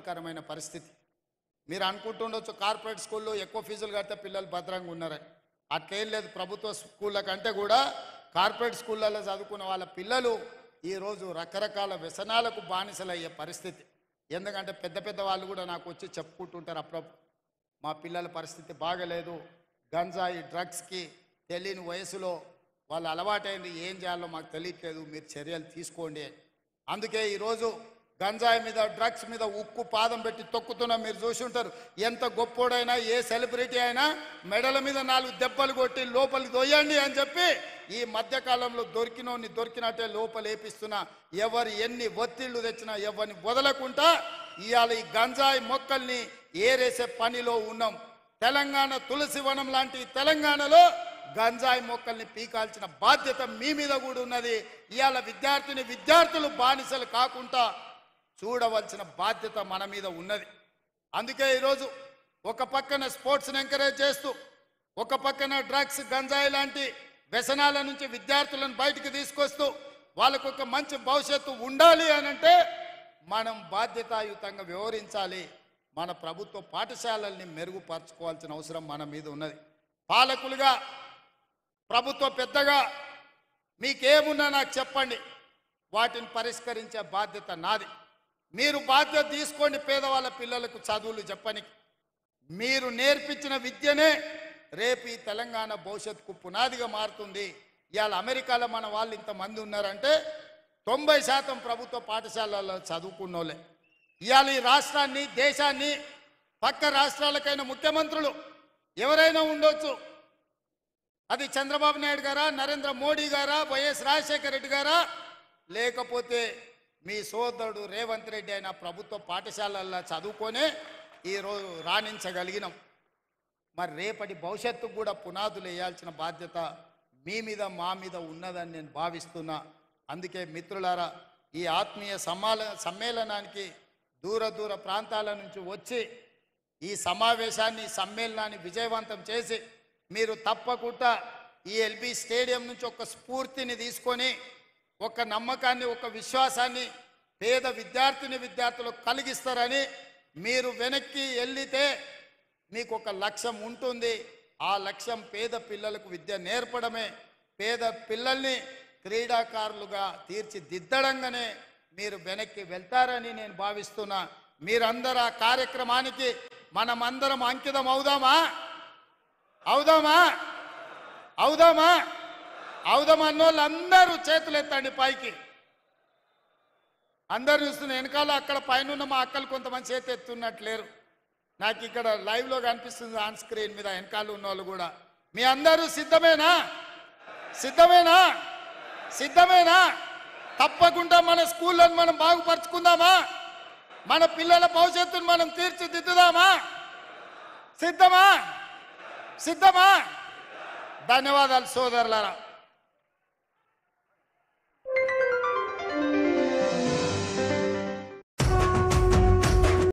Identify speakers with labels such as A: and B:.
A: ఇబ్బందికరమైన పరిస్థితి. మీరు అనుకుంటుండొచ్చు కార్పొరేట్ స్కూల్లో ఎక్కువ ఫీజులు కడితే పిల్లలు భద్రంగా ఉన్నారని. అట్లేం లేదు. ప్రభుత్వ స్కూళ్ళ కంటే కూడా కార్పొరేట్ స్కూళ్ళల్లో చదువుకున్న వాళ్ళ పిల్లలు ఈరోజు రకరకాల వ్యసనాలకు బానిసలయ్యే పరిస్థితి. ఎందుకంటే పెద్ద పెద్ద వాళ్ళు కూడా నాకు వచ్చి చెప్పుకుంటుంటారు అప్పుడప్పుడు, మా పిల్లల పరిస్థితి బాగలేదు, గంజాయి డ్రగ్స్కి తెలియని వయసులో వాళ్ళు అలవాటైంది, ఏం చేయాలో మాకు తెలియట్లేదు, మీరు చర్యలు తీసుకోండి. అందుకే ఈరోజు గంజాయి మీద డ్రగ్స్ మీద ఉక్కు పాదం పెట్టి తొక్కుతున్నా. మీరు చూసి ఉంటారు, ఎంత గొప్పోడైనా ఏ సెలబ్రిటీ అయినా మెడల మీద 4 దెబ్బలు కొట్టి లోపలికి దొయ్యండి అని చెప్పి ఈ మధ్యకాలంలో దొరికినోని దొరికినట్టే లోపలేపిస్తున్నా. ఎవరు ఎన్ని ఒత్తిళ్లు తెచ్చినా ఎవరిని వదలకుండా ఇవాళ ఈ గంజాయి మొక్కల్ని ఏరేసే పనిలో ఉన్నాం. తెలంగాణ తులసి వనం లాంటి తెలంగాణలో గంజాయి మొక్కల్ని పీకాల్సిన బాధ్యత మీ మీద కూడా ఉన్నది. ఇవాళ విద్యార్థులు బానిసలు కాకుండా చూడవలసిన బాధ్యత మన మీద ఉన్నది. అందుకే ఈరోజు ఒక పక్కన స్పోర్ట్స్ని ఎంకరేజ్ చేస్తూ, ఒక పక్కన డ్రగ్స్ గంజాయి లాంటి వ్యసనాల నుంచి విద్యార్థులను బయటికి తీసుకొస్తూ వాళ్ళకు ఒక మంచి భవిష్యత్తు ఉండాలి అనంటే మనం బాధ్యతాయుతంగా వ్యవహరించాలి. మన ప్రభుత్వ పాఠశాలల్ని మెరుగుపరచుకోవాల్సిన అవసరం మన మీద ఉన్నది. పాలకులుగా, ప్రభుత్వ పెద్దగా మీకేమున్నా నాకు చెప్పండి, వాటిని పరిష్కరించే బాధ్యత నాది. మీరు బాధ్యత తీసుకోండి. పేదవాళ్ళ పిల్లలకు చదువులు చెప్పని మీరు నేర్పించిన విద్యనే రేపు ఈ తెలంగాణ భవిష్యత్తుకు పునాదిగా మారుతుంది. ఇవాళ అమెరికాలో మన వాళ్ళు ఇంతమంది ఉన్నారంటే 90% ప్రభుత్వ పాఠశాలల్లో చదువుకున్నోళ్ళే. ఇవాళ ఈ రాష్ట్రాన్ని, దేశాన్ని పక్క రాష్ట్రాలకైన ముఖ్యమంత్రులు ఎవరైనా ఉండొచ్చు. అది చంద్రబాబు నాయుడు గారా, నరేంద్ర మోడీ గారా, వైఎస్ రాజశేఖర రెడ్డి గారా, లేకపోతే మీ సోదరుడు రేవంత్ రెడ్డి అయిన ప్రభుత్వ పాఠశాలల్లో చదువుకొనే ఈరోజు రాణించగలిగినాం. మరి రేపటి భవిష్యత్తుకు కూడా పునాదులు వేయాల్సిన బాధ్యత మీ మీద, మా మీద ఉన్నదని నేను భావిస్తున్నా. అందుకే మిత్రులారా, ఈ ఆత్మీయ సమ్మేళనానికి దూర ప్రాంతాల నుంచి వచ్చి ఈ సమావేశాన్ని, సమ్మేళనాన్ని విజయవంతం చేసి మీరు తప్పకుండా ఈ ఎల్బీ స్టేడియం నుంచి ఒక స్ఫూర్తిని తీసుకొని, ఒక నమ్మకాన్ని, ఒక విశ్వాసాన్ని పేద విద్యార్థులకు కలిగిస్తారని, మీరు వెనక్కి వెళ్ళితే మీకు ఒక లక్ష్యం ఉంటుంది. ఆ లక్ష్యం పేద పిల్లలకు విద్య నేర్పడమే. పేద పిల్లల్ని క్రీడాకారులుగా తీర్చిదిద్దడంగానే మీరు వెనక్కి వెళ్తారని నేను భావిస్తున్నా. మీరందరూ ఆ కార్యక్రమానికి మనమందరం అంకితం అవుదామా? అన్నోళ్ళందరూ చేతులు ఎత్తండి పైకి. అందరు చూస్తున్న వెనకాల అక్కడ పైన మా అక్కలు కొంతమంది చేతి ఎత్తున్నట్లేరు. నాకు ఇక్కడ లైవ్లో కనిపిస్తుంది ఆన్ స్క్రీన్ మీద వెనకాల ఉన్న వాళ్ళు కూడా. మీ అందరూ సిద్ధమేనా? తప్పకుండా మన స్కూళ్ళను మనం బాగుపరుచుకుందామా? మన పిల్లల భవిష్యత్తును మనం తీర్చిదిద్దుదామా? సిద్ధమా? ధన్యవాదాలు సోదరులారా.